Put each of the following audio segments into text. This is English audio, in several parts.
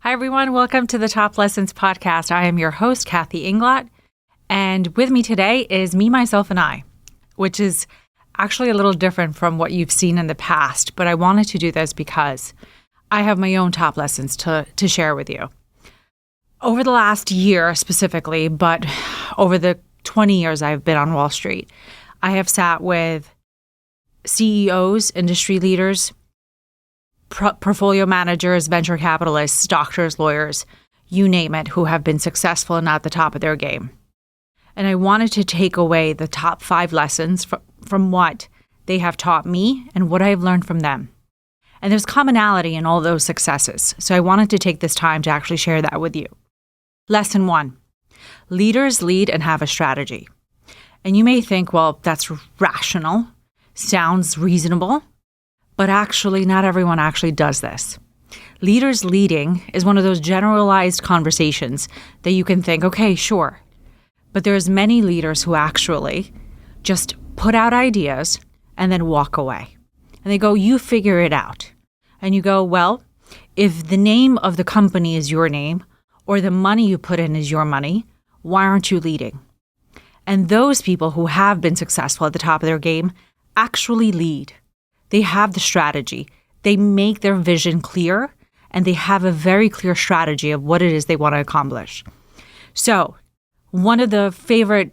Hi, everyone. Welcome to the Top Lessons podcast. I am your host, Kathy Inglot. And with me today is me, myself, and I, which is actually a little different from what you've seen in the past. But I wanted to do this because I have my own top lessons to share with you. Over the last year specifically, but over the 20 years I've been on Wall Street, I have sat with CEOs, industry leaders, portfolio managers, venture capitalists, doctors, lawyers, you name it, who have been successful and at the top of their game. And I wanted to take away the top 5 lessons from what they have taught me and what I've learned from them. And there's commonality in all those successes. So I wanted to take this time to actually share that with you. Lesson 1, leaders lead and have a strategy. And you may think, well, that's rational, sounds reasonable. But actually, not everyone actually does this. Leaders leading is one of those generalized conversations that you can think, okay, sure. But there's many leaders who actually just put out ideas and then walk away. And they go, you figure it out. And you go, well, if the name of the company is your name or the money you put in is your money, why aren't you leading? And those people who have been successful at the top of their game actually lead. They have the strategy. They make their vision clear, and they have a very clear strategy of what it is they want to accomplish. So, one of the favorite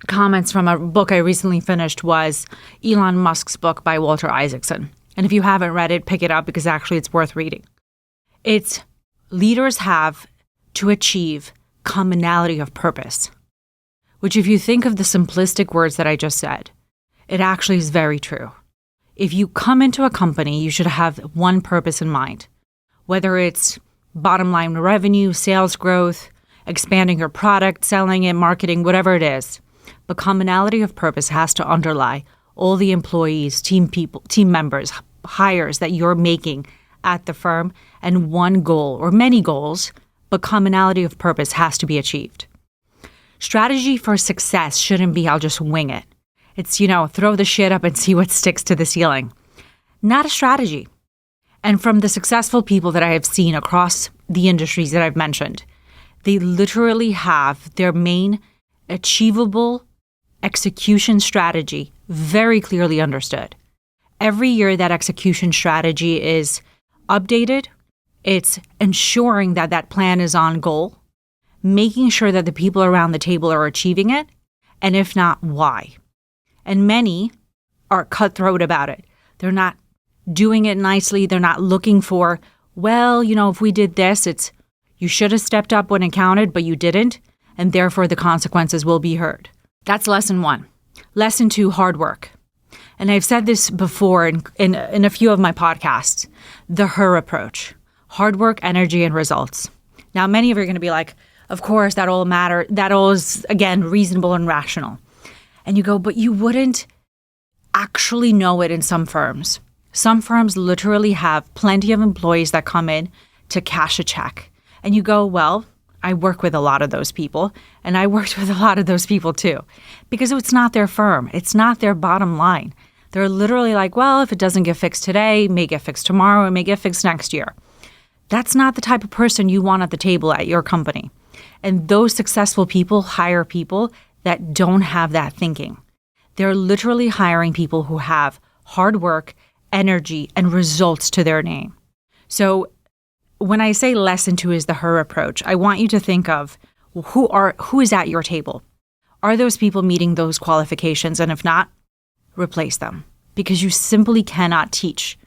comments from a book I recently finished was Elon Musk's book by Walter Isaacson. And if you haven't read it, pick it up because actually it's worth reading. It's leaders have to achieve commonality of purpose, which if you think of the simplistic words that I just said, it actually is very true. If you come into a company, you should have one purpose in mind, whether it's bottom line revenue, sales growth, expanding your product, selling it, marketing, whatever it is. But commonality of purpose has to underlie all the employees, team members, hires that you're making at the firm, and one goal or many goals, but commonality of purpose has to be achieved. Strategy for success shouldn't be, I'll just wing it. It's, throw the shit up and see what sticks to the ceiling. Not a strategy. And from the successful people that I have seen across the industries that I've mentioned, they literally have their main achievable execution strategy very clearly understood. Every year that execution strategy is updated. It's ensuring that that plan is on goal, making sure that the people around the table are achieving it, and if not, why? And many are cutthroat about it. They're not doing it nicely. They're not looking for, well, if we did this, it's you should have stepped up when it counted, but you didn't, and therefore the consequences will be heard. That's lesson 1. Lesson 2, hard work. And I've said this before in a few of my podcasts, the H.E.R approach, hard work, energy, and results. Now, many of you are going to be like, of course, that all matter. That all is, again, reasonable and rational. And you go, but you wouldn't actually know it in some firms. Some firms literally have plenty of employees that come in to cash a check. And you go, well, I work with a lot of those people, and I worked with a lot of those people too, because it's not their firm. It's not their bottom line. They're literally like, well, if it doesn't get fixed today, it may get fixed tomorrow, it may get fixed next year. That's not the type of person you want at the table at your company. And those successful people hire people that don't have that thinking. They're literally hiring people who have hard work, energy, and results to their name. So when I say lesson 2 is the H.E.R approach, I want you to think of who is at your table. Are those people meeting those qualifications? And if not, replace them, because you simply cannot teach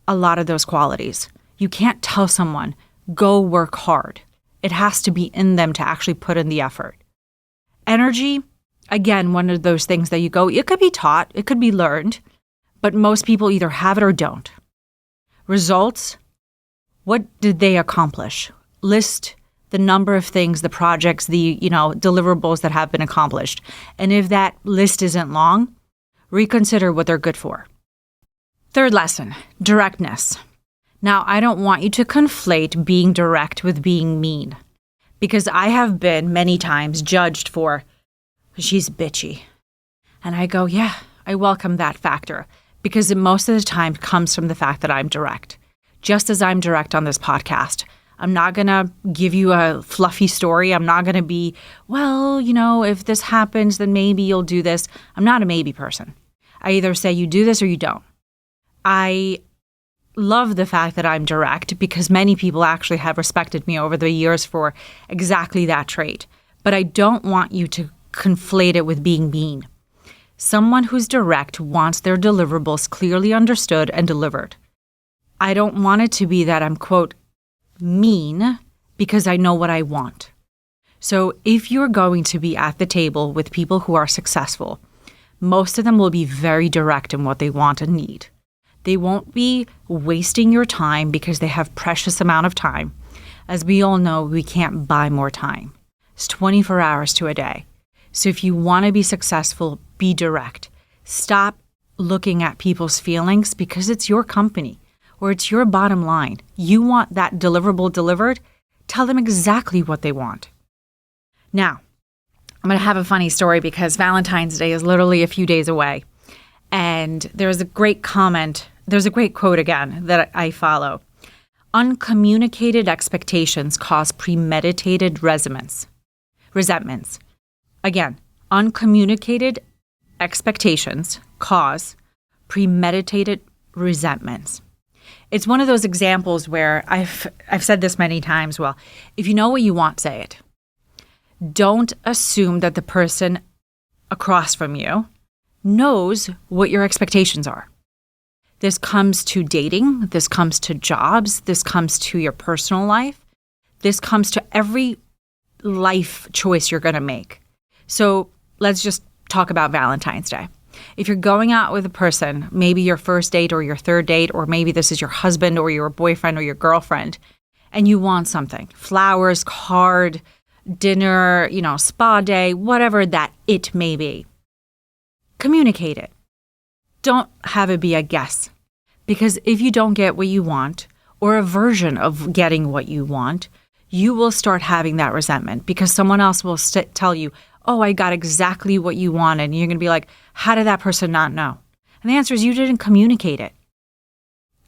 a lot of those qualities. You can't tell someone, go work hard. It has to be in them to actually put in the effort. Energy, again, one of those things that you go, it could be taught, it could be learned, but most people either have it or don't. Results, what did they accomplish? List the number of things, the projects, the deliverables that have been accomplished. And if that list isn't long, reconsider what they're good for. Third lesson, directness. Now, I don't want you to conflate being direct with being mean, because I have been many times judged for, she's bitchy. And I go, yeah, I welcome that factor, because most of the time comes from the fact that I'm direct. Just as I'm direct on this podcast, I'm not going to give you a fluffy story. I'm not going to be, well, if this happens, then maybe you'll do this. I'm not a maybe person. I either say you do this or you don't. I love the fact that I'm direct because many people actually have respected me over the years for exactly that trait. But I don't want you to conflate it with being mean. Someone who's direct wants their deliverables clearly understood and delivered. I don't want it to be that I'm, quote, mean because I know what I want. So if you're going to be at the table with people who are successful, most of them will be very direct in what they want and need. They won't be wasting your time because they have precious amount of time. As we all know, we can't buy more time. It's 24 hours to a day. So if you want to be successful, be direct. Stop looking at people's feelings because it's your company or it's your bottom line. You want that deliverable delivered? Tell them exactly what they want. Now, I'm going to have a funny story because Valentine's Day is literally a few days away. And there's a great comment. There's a great quote again that I follow. Uncommunicated expectations cause premeditated resentments. Again, uncommunicated expectations cause premeditated resentments. It's one of those examples where I've said this many times. Well, if you know what you want, say it. Don't assume that the person across from you knows what your expectations are. This comes to dating. This comes to jobs. This comes to your personal life. This comes to every life choice you're going to make. So let's just talk about Valentine's Day. If you're going out with a person, maybe your first date or your third date, or maybe this is your husband or your boyfriend or your girlfriend, and you want something, flowers, card, dinner, spa day, whatever that it may be, communicate it. Don't have it be a guess. Because if you don't get what you want, or a version of getting what you want, you will start having that resentment because someone else will tell you, oh, I got exactly what you wanted. And you're going to be like, how did that person not know? And the answer is you didn't communicate it.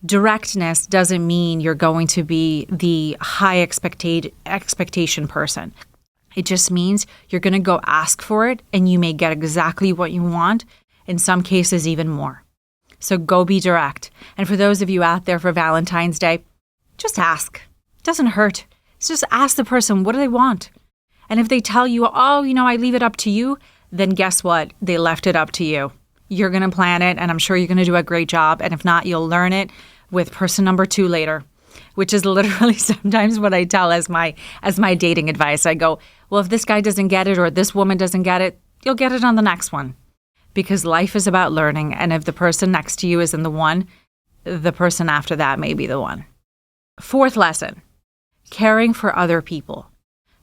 Directness doesn't mean you're going to be the high expectation person. It just means you're going to go ask for it and you may get exactly what you want, in some cases even more. So go be direct. And for those of you out there for Valentine's Day, just ask. It doesn't hurt. It's just ask the person, what do they want? And if they tell you, oh, I leave it up to you, then guess what? They left it up to you. You're going to plan it, and I'm sure you're going to do a great job. And if not, you'll learn it with person number 2 later, which is literally sometimes what I tell as my dating advice. I go, well, if this guy doesn't get it or this woman doesn't get it, you'll get it on the next one. Because life is about learning, and if the person next to you isn't the one, the person after that may be the one. 4th lesson, caring for other people.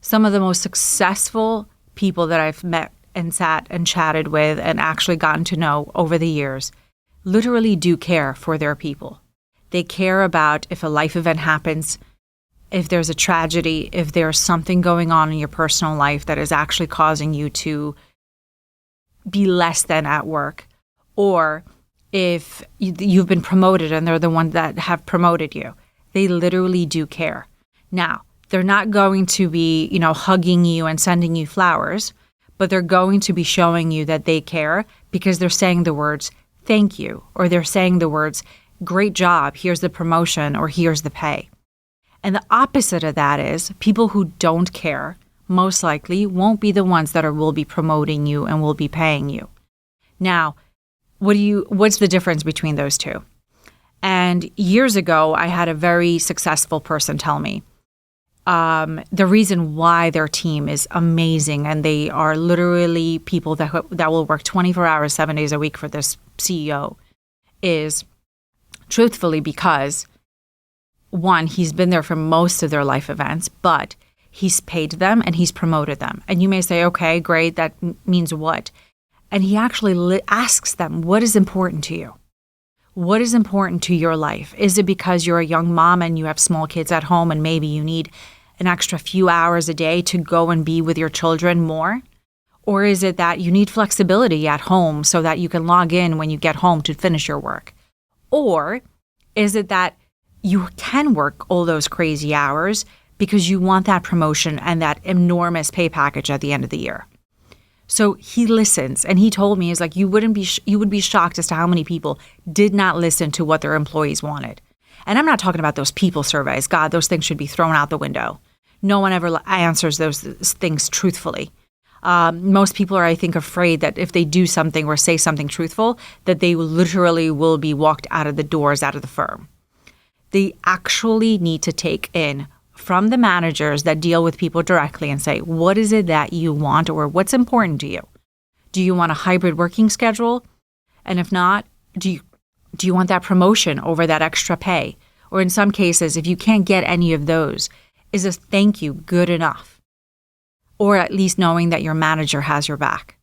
Some of the most successful people that I've met and sat and chatted with and actually gotten to know over the years literally do care for their people. They care about if a life event happens, if there's a tragedy, if there's something going on in your personal life that is actually causing you to be less than at work, or if you've been promoted and they're the ones that have promoted you. They literally do care. Now, they're not going to be, hugging you and sending you flowers, but they're going to be showing you that they care because they're saying the words, thank you, or they're saying the words, great job, here's the promotion, or here's the pay. And the opposite of that is people who don't care most likely won't be the ones that will be promoting you and will be paying you. Now, what's the difference between those two? And years ago, I had a very successful person tell me the reason why their team is amazing, and they are literally people that will work 24 hours, 7 days a week for this CEO, is truthfully because, one, he's been there for most of their life events, but he's paid them and he's promoted them. And you may say, okay, great, that means what? And he actually asks them, what is important to you? What is important to your life? Is it because you're a young mom and you have small kids at home and maybe you need an extra few hours a day to go and be with your children more? Or is it that you need flexibility at home so that you can log in when you get home to finish your work? Or is it that you can work all those crazy hours because you want that promotion and that enormous pay package at the end of the year. So he listens, and he told me, you would be shocked as to how many people did not listen to what their employees wanted. And I'm not talking about those people surveys. God, those things should be thrown out the window. No one ever answers those things truthfully. Most people are, I think, afraid that if they do something or say something truthful, that they literally will be walked out of the doors, out of the firm. They actually need to take in from the managers that deal with people directly and say, what is it that you want, or what's important to you? Do you want a hybrid working schedule? And if not, do you want that promotion over that extra pay? Or in some cases, if you can't get any of those, is a thank you good enough? Or at least knowing that your manager has your back.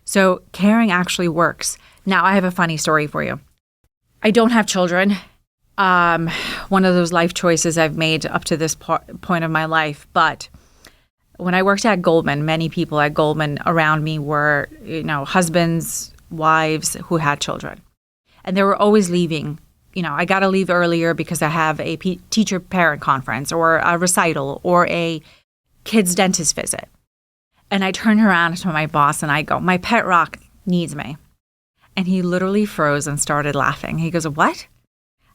So caring actually works. Now, I have a funny story for you. I don't have children. One of those life choices I've made up to this point of my life. But when I worked at Goldman, many people at Goldman around me were, husbands, wives who had children. And they were always leaving. I got to leave earlier because I have a teacher-parent conference or a recital or a kid's dentist visit. And I turn around to my boss and I go, my pet rock needs me. And he literally froze and started laughing. He goes, what?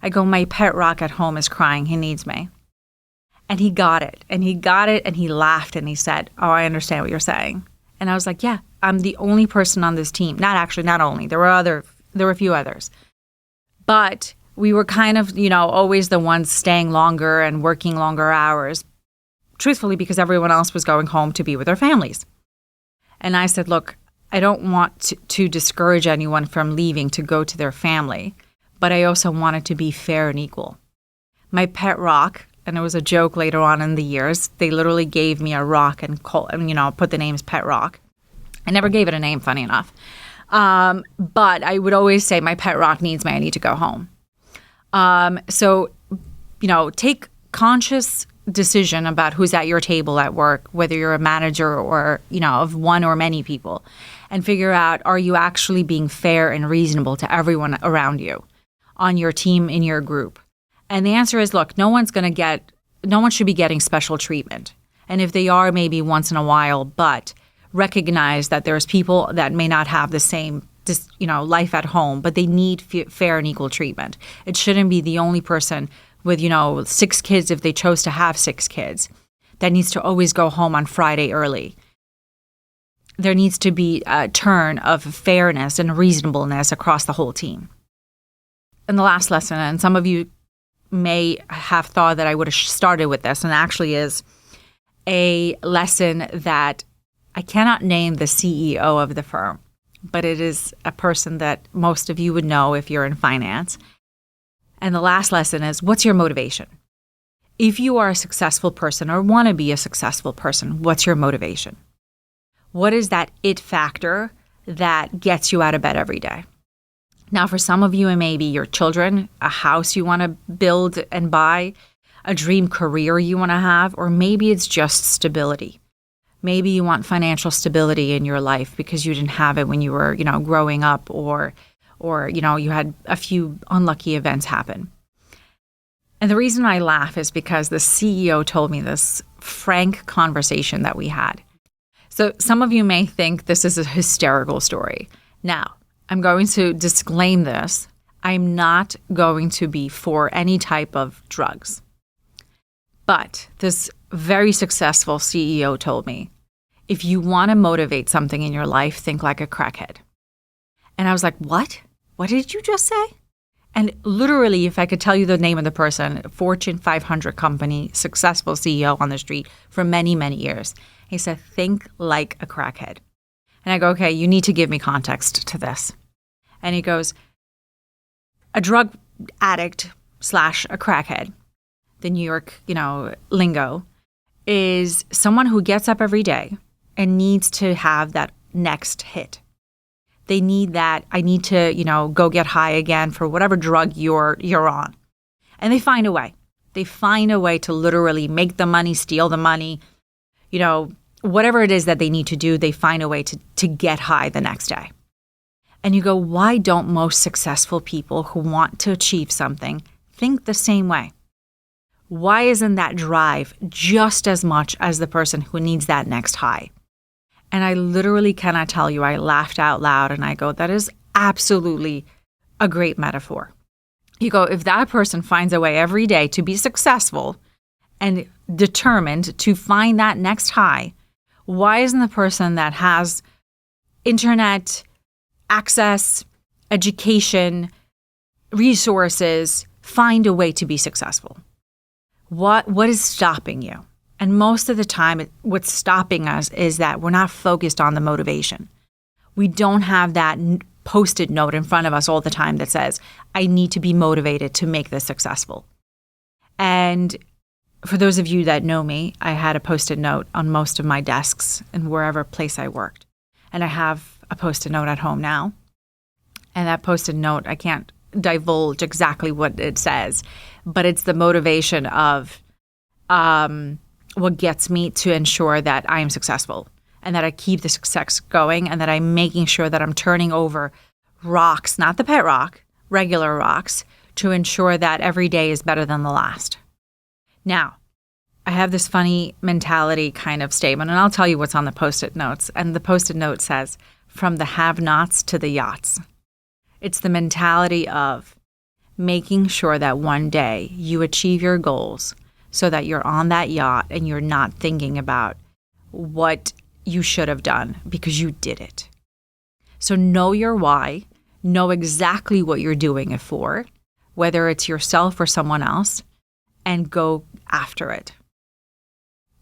I go, my pet rock at home is crying. He needs me. And he got it. And he got it and he laughed and he said, oh, I understand what you're saying. And I was like, yeah, I'm the only person on this team. Not only. There were a few others. But we were kind of, always the ones staying longer and working longer hours, truthfully, because everyone else was going home to be with their families. And I said, look, I don't want to discourage anyone from leaving to go to their family, but I also want it to be fair and equal. My pet rock, and it was a joke later on in the years, they literally gave me a rock and put the name as Pet Rock. I never gave it a name, funny enough. But I would always say, my pet rock needs me, I need to go home. So, take conscious decision about who's at your table at work, whether you're a manager or, of one or many people, and figure out, are you actually being fair and reasonable to everyone around you on your team, in your group? And the answer is, look, no one should be getting special treatment. And if they are, maybe once in a while, but recognize that there's people that may not have the same life at home, but they need fair and equal treatment. It shouldn't be the only person with, 6 kids, if they chose to have 6 kids, that needs to always go home on Friday early. There needs to be a turn of fairness and reasonableness across the whole team. And the last lesson, and some of you may have thought that I would have started with this, and actually is a lesson that I cannot name the CEO of the firm, but it is a person that most of you would know if you're in finance. And the last lesson is, what's your motivation? If you are a successful person or want to be a successful person, what's your motivation? What is that it factor that gets you out of bed every day? Now, for some of you, it may be your children, a house you want to build and buy, a dream career you want to have, or maybe it's just stability. Maybe you want financial stability in your life because you didn't have it when you were, growing up, or you had a few unlucky events happen. And the reason I laugh is because the CEO told me this frank conversation that we had. So some of you may think this is a hysterical story. Now, I'm going to disclaim this. I'm not going to be for any type of drugs. But this very successful CEO told me, if you want to motivate something in your life, think like a crackhead. And I was like, what? What did you just say? And literally, if I could tell you the name of the person, Fortune 500 company, successful CEO on the street for many, many years. He said, think like a crackhead. And I go, okay, you need to give me context to this. And he goes, a drug addict / a crackhead, the New York, lingo, is someone who gets up every day and needs to have that next hit. They need that, I need to, go get high again for whatever drug you're on. And they find a way. They find a way to literally make the money, steal the money, whatever it is that they need to do, they find a way to get high the next day. And you go, why don't most successful people who want to achieve something think the same way. Why isn't that drive just as much as the person who needs that next high? And I literally cannot tell you, I laughed out loud and I go, that is absolutely a great metaphor. You go, if that person finds a way every day to be successful and determined to find that next high, why isn't the person that has internet access, education, resources, find a way to be successful? What is stopping you? And most of the time, what's stopping us is that we're not focused on the motivation. We don't have that Post-it note in front of us all the time that says, I need to be motivated to make this successful. And for those of you that know me, I had a Post-it note on most of my desks in wherever place I worked. And I have a Post-it note at home now. And that Post-it note, I can't divulge exactly what it says, but it's the motivation of what gets me to ensure that I am successful and that I keep the success going and that I'm making sure that I'm turning over rocks, not the pet rock, regular rocks, to ensure that every day is better than the last. Now, I have this funny mentality kind of statement, and I'll tell you what's on the Post-it notes. And the Post-it note says, from the have-nots to the yachts. It's the mentality of making sure that one day you achieve your goals so that you're on that yacht and you're not thinking about what you should have done because you did it. So know your why, know exactly what you're doing it for, whether it's yourself or someone else, and go after it.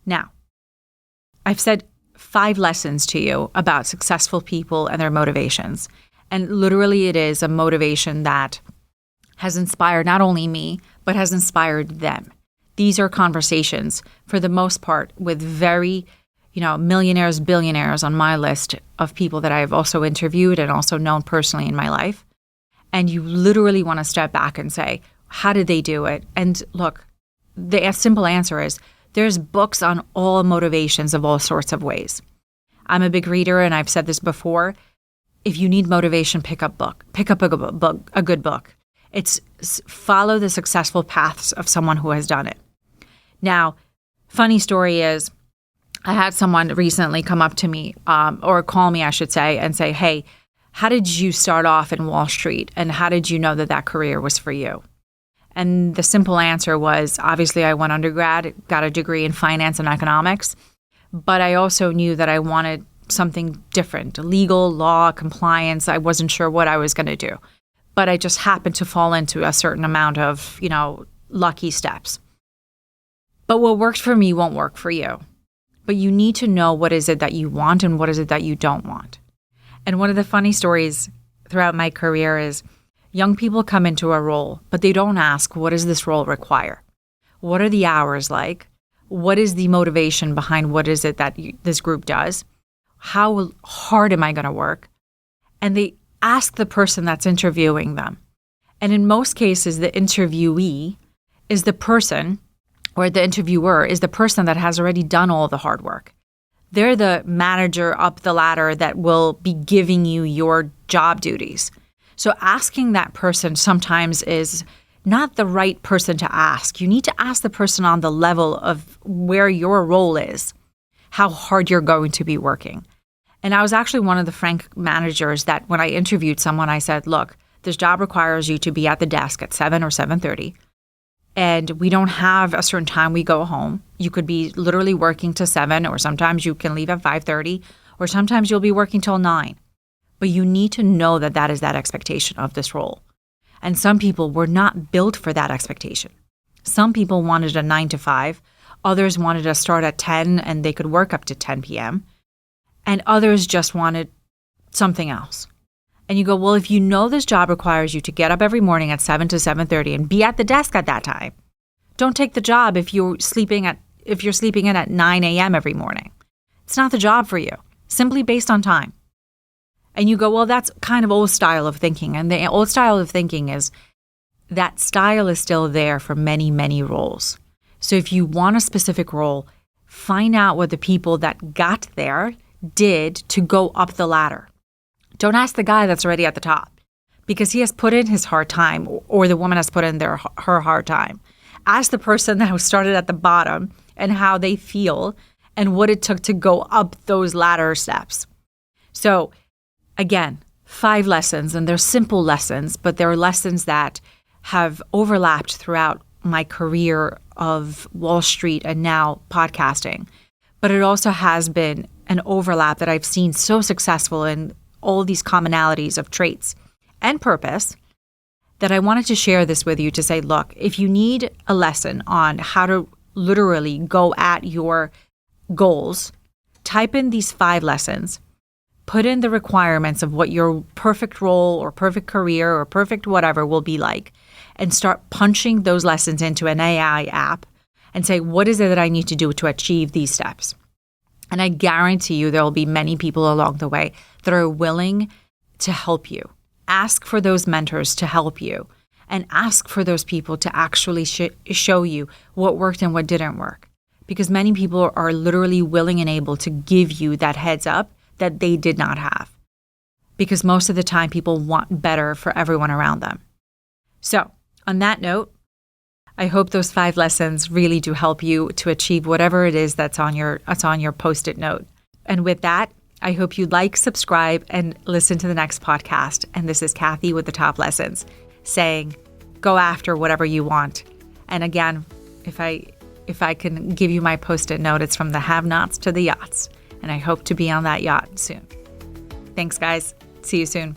Now, I've said 5 lessons to you about successful people and their motivations. And literally it is a motivation that has inspired not only me, but has inspired them. These are conversations, for the most part, with very, millionaires, billionaires on my list of people that I've also interviewed and also known personally in my life. And you literally want to step back and say, how did they do it? And look, the simple answer is there's books on all motivations of all sorts of ways. I'm a big reader, and I've said this before. If you need motivation, pick up a good book. It's follow the successful paths of someone who has done it. Now, funny story is, I had someone recently come up to me, or call me, I should say, and say, hey, how did you start off in Wall Street? And how did you know that career was for you? And the simple answer was, obviously, I went undergrad, got a degree in finance and economics, but I also knew that I wanted something different, legal, law, compliance. I wasn't sure what I was going to do, but I just happened to fall into a certain amount of, lucky steps. But what worked for me won't work for you. But you need to know what is it that you want and what is it that you don't want. And one of the funny stories throughout my career is young people come into a role, but they don't ask, what does this role require? What are the hours like? What is the motivation behind what is it that this group does? How hard am I going to work? And they ask the person that's interviewing them. And in most cases, the interviewee is the person, or the interviewer is the person that has already done all the hard work. They're the manager up the ladder that will be giving you your job duties. So asking that person sometimes is not the right person to ask. You need to ask the person on the level of where your role is, how hard you're going to be working. And I was actually one of the frank managers that when I interviewed someone, I said, look, this job requires you to be at the desk at 7 or 7:30. And we don't have a certain time we go home. You could be literally working to 7, or sometimes you can leave at 5:30, or sometimes you'll be working till 9. But you need to know that that is that expectation of this role. And some people were not built for that expectation. Some people wanted a 9 to 5. Others wanted to start at 10 and they could work up to 10 p.m. And others just wanted something else. And you go, well, if you know this job requires you to get up every morning at 7 to 7:30 and be at the desk at that time, don't take the job if you're sleeping in at 9 a.m. every morning. It's not the job for you, simply based on time. And you go, well, that's kind of old style of thinking. And the old style of thinking is that style is still there for many, many roles. So if you want a specific role, find out what the people that got there did to go up the ladder. Don't ask the guy that's already at the top, because he has put in his hard time, or the woman has put in her hard time. Ask the person that started at the bottom and how they feel and what it took to go up those ladder steps. So again, 5 lessons, and they're simple lessons, but they're lessons that have overlapped throughout my career of Wall Street and now podcasting. But it also has been an overlap that I've seen so successful in all these commonalities of traits and purpose that I wanted to share this with you to say, look, if you need a lesson on how to literally go at your goals, type in these 5 lessons, put in the requirements of what your perfect role or perfect career or perfect whatever will be like, and start punching those lessons into an AI app and say, what is it that I need to do to achieve these steps? And I guarantee you there will be many people along the way that are willing to help you. Ask for those mentors to help you, and ask for those people to actually show you what worked and what didn't work. Because many people are literally willing and able to give you that heads up that they did not have. Because most of the time people want better for everyone around them. So on that note, I hope those 5 lessons really do help you to achieve whatever it is that's on your Post-it note. And with that, I hope you like, subscribe, and listen to the next podcast. And this is Kathy with the Top Lessons, saying, go after whatever you want. And again, if I can give you my Post-it note, it's from the have-nots to the yachts. And I hope to be on that yacht soon. Thanks, guys. See you soon.